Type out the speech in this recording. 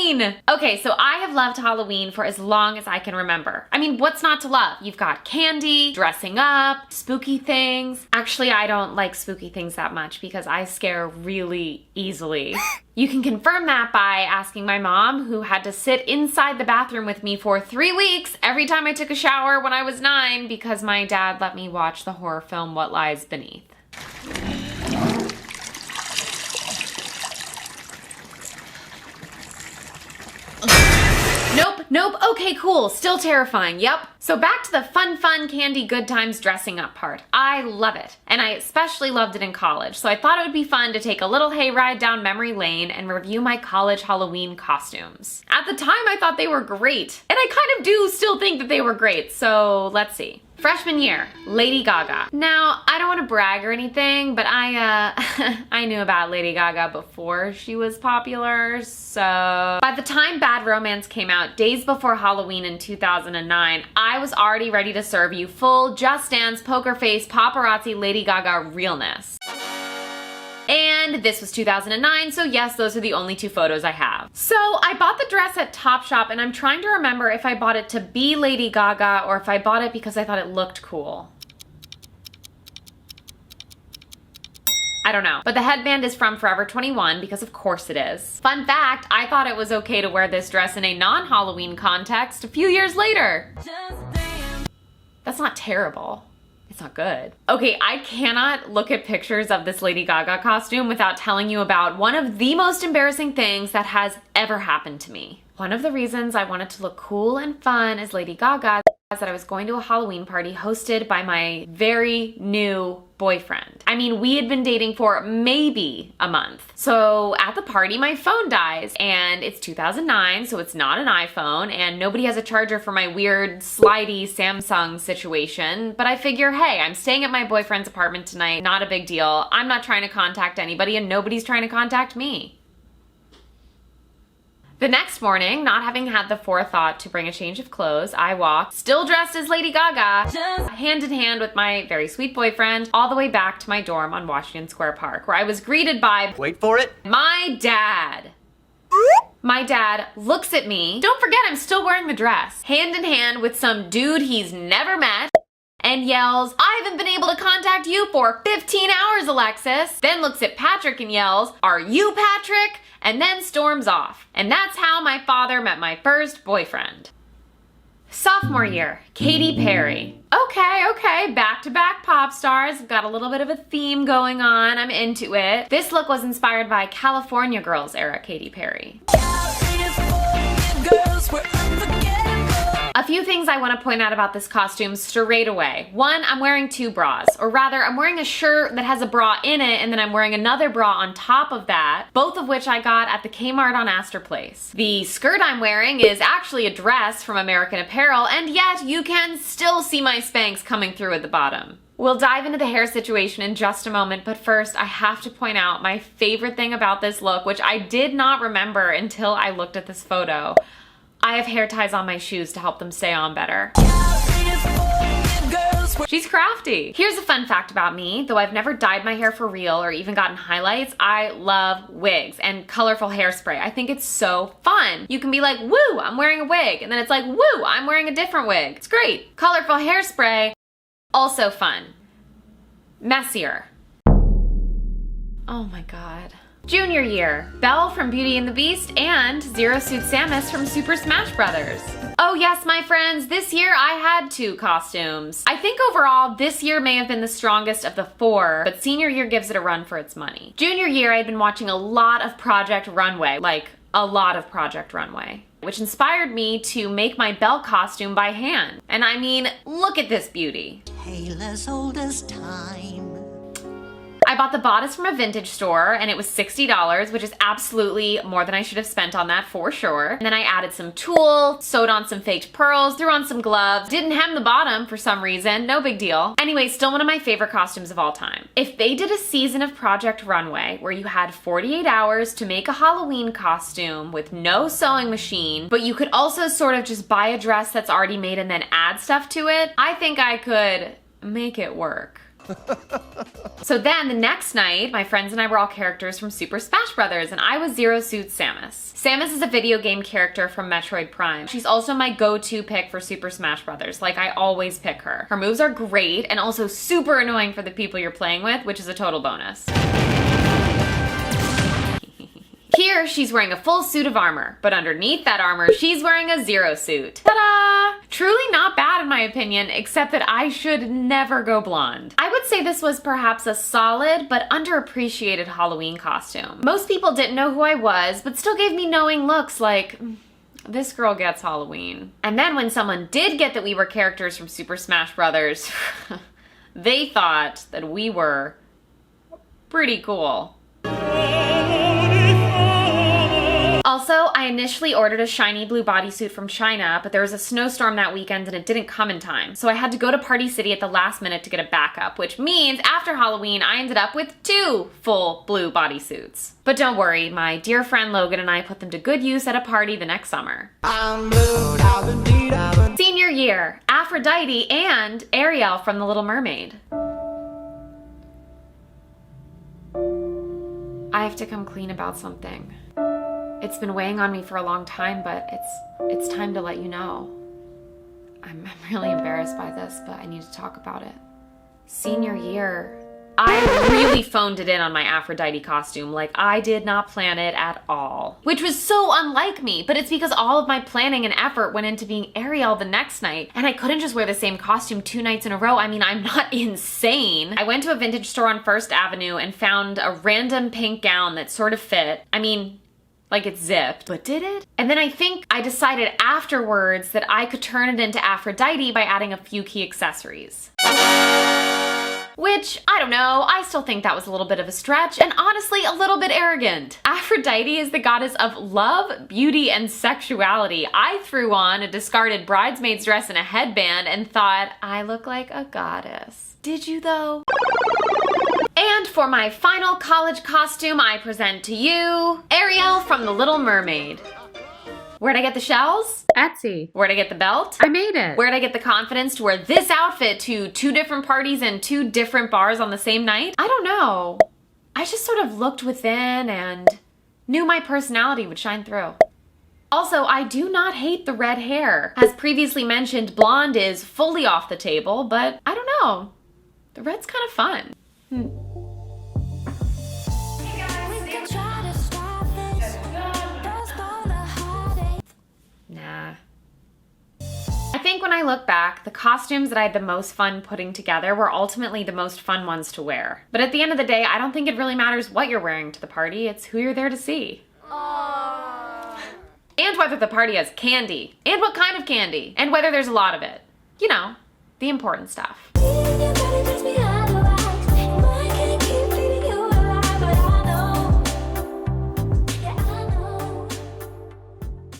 Halloween! Okay, so I have loved Halloween for as long as I can remember. I mean, what's not to love? You've got candy, dressing up, spooky things. Actually, I don't like spooky things that much because I scare really easily. You can confirm that by asking my mom, who had to sit inside the bathroom with me for 3 weeks every time I took a shower when I was 9 because my dad let me watch the horror film What Lies Beneath. Nope, okay, cool, still terrifying, yep. So back to the fun, candy, good times dressing up part. I love it, and I especially loved it in college, so I thought it would be fun to take a little hayride down memory lane and review my college Halloween costumes. At the time, I thought they were great, and I kind of do still think that they were great, so let's see. Freshman year, Lady Gaga. Now, I don't want to brag or anything, but I knew about Lady Gaga before she was popular, so by the time Bad Romance came out, days before Halloween in 2009, I was already ready to serve you full Just Dance, Poker Face, Paparazzi, Lady Gaga realness. And this was 2009, so yes, those are the only 2 photos I have. So I bought the dress at Topshop, and I'm trying to remember if I bought it to be Lady Gaga or if I bought it because I thought it looked cool. I don't know. But the headband is from Forever 21 because of course it is. Fun fact, I thought it was okay to wear this dress in a non-Halloween context a few years later. That's not terrible. It's not good. Okay, I cannot look at pictures of this Lady Gaga costume without telling you about one of the most embarrassing things that has ever happened to me. One of the reasons I wanted to look cool and fun as Lady Gaga is that I was going to a Halloween party hosted by my very new boyfriend. I mean, we had been dating for maybe a month. So at the party, my phone dies, and it's 2009, so it's not an iPhone, and nobody has a charger for my weird slidey Samsung situation. But I figure, hey, I'm staying at my boyfriend's apartment tonight, not a big deal. I'm not trying to contact anybody, and nobody's trying to contact me. The next morning, not having had the forethought to bring a change of clothes, I walked, still dressed as Lady Gaga, hand in hand with my very sweet boyfriend, all the way back to my dorm on Washington Square Park, where I was greeted by, wait for it, my dad. My dad looks at me, don't forget I'm still wearing the dress, hand in hand with some dude he's never met, and yells, I haven't been able to contact you for 15 hours, Alexis. Then looks at Patrick and yells, are you Patrick? And then storms off. And that's how my father met my first boyfriend. Sophomore year, Katy Perry. Okay, back-to-back pop stars. Got a little bit of a theme going on. I'm into it. This look was inspired by California Girls era Katy Perry. A few things I want to point out about this costume straight away. One, I'm wearing 2 bras, or rather, I'm wearing a shirt that has a bra in it, and then I'm wearing another bra on top of that, both of which I got at the Kmart on Astor Place. The skirt I'm wearing is actually a dress from American Apparel, and yet you can still see my Spanx coming through at the bottom. We'll dive into the hair situation in just a moment, but first I have to point out my favorite thing about this look, which I did not remember until I looked at this photo. I have hair ties on my shoes to help them stay on better. She's crafty. Here's a fun fact about me. Though I've never dyed my hair for real or even gotten highlights, I love wigs and colorful hairspray. I think it's so fun. You can be like, woo, I'm wearing a wig. And then it's like, woo, I'm wearing a different wig. It's great. Colorful hairspray, also fun. Messier. Oh my God. Junior year, Belle from Beauty and the Beast and Zero Suit Samus from Super Smash Brothers. Oh yes, my friends, this year I had 2 costumes. I think overall, this year may have been the strongest of the 4, but senior year gives it a run for its money. Junior year, I had been watching a lot of Project Runway, like a lot of Project Runway, which inspired me to make my Belle costume by hand. And I mean, look at this beauty. Tale as old as time. I bought the bodice from a vintage store and it was $60, which is absolutely more than I should have spent on that for sure. And then I added some tulle, sewed on some faked pearls, threw on some gloves, didn't hem the bottom for some reason, no big deal. Anyway, still one of my favorite costumes of all time. If they did a season of Project Runway where you had 48 hours to make a Halloween costume with no sewing machine, but you could also sort of just buy a dress that's already made and then add stuff to it, I think I could make it work. So then the next night, my friends and I were all characters from Super Smash Bros. And I was Zero Suit Samus. Samus is a video game character from Metroid Prime. She's also my go-to pick for Super Smash Bros. Like, I always pick her. Her moves are great and also super annoying for the people you're playing with, which is a total bonus. Here, she's wearing a full suit of armor, but underneath that armor, she's wearing a Zero Suit. Ta-da! Truly not bad in my opinion, except that I should never go blonde. I would say this was perhaps a solid but underappreciated Halloween costume. Most people didn't know who I was, but still gave me knowing looks like, this girl gets Halloween. And then when someone did get that we were characters from Super Smash Brothers, they thought that we were pretty cool. Also, I initially ordered a shiny blue bodysuit from China, but there was a snowstorm that weekend and it didn't come in time. So I had to go to Party City at the last minute to get a backup, which means after Halloween, I ended up with 2 full blue bodysuits. But don't worry, my dear friend Logan and I put them to good use at a party the next summer. Senior year, Aphrodite and Ariel from The Little Mermaid. I have to come clean about something. It's been weighing on me for a long time, but it's time to let you know. I'm really embarrassed by this, but I need to talk about it. Senior year, I really phoned it in on my Aphrodite costume. Like, I did not plan it at all. Which was so unlike me, but it's because all of my planning and effort went into being Ariel the next night, and I couldn't just wear the same costume 2 nights in a row. I mean, I'm not insane. I went to a vintage store on First Avenue and found a random pink gown that sort of fit. I mean, like it's zipped, but did it? And then I think I decided afterwards that I could turn it into Aphrodite by adding a few key accessories. Which, I don't know, I still think that was a little bit of a stretch and honestly a little bit arrogant. Aphrodite is the goddess of love, beauty, and sexuality. I threw on a discarded bridesmaid's dress and a headband and thought I look like a goddess. Did you though? And for my final college costume, I present to you Ariel from The Little Mermaid. Where'd I get the shells? Etsy. Where'd I get the belt? I made it. Where'd I get the confidence to wear this outfit to 2 different parties and 2 different bars on the same night? I don't know. I just sort of looked within and knew my personality would shine through. Also, I do not hate the red hair. As previously mentioned, blonde is fully off the table, but I don't know. The red's kind of fun. Nah. I think when I look back, the costumes that I had the most fun putting together were ultimately the most fun ones to wear. But at the end of the day, I don't think it really matters what you're wearing to the party, it's who you're there to see. Aww. And whether the party has candy, and what kind of candy, and whether there's a lot of it. You know, the important stuff.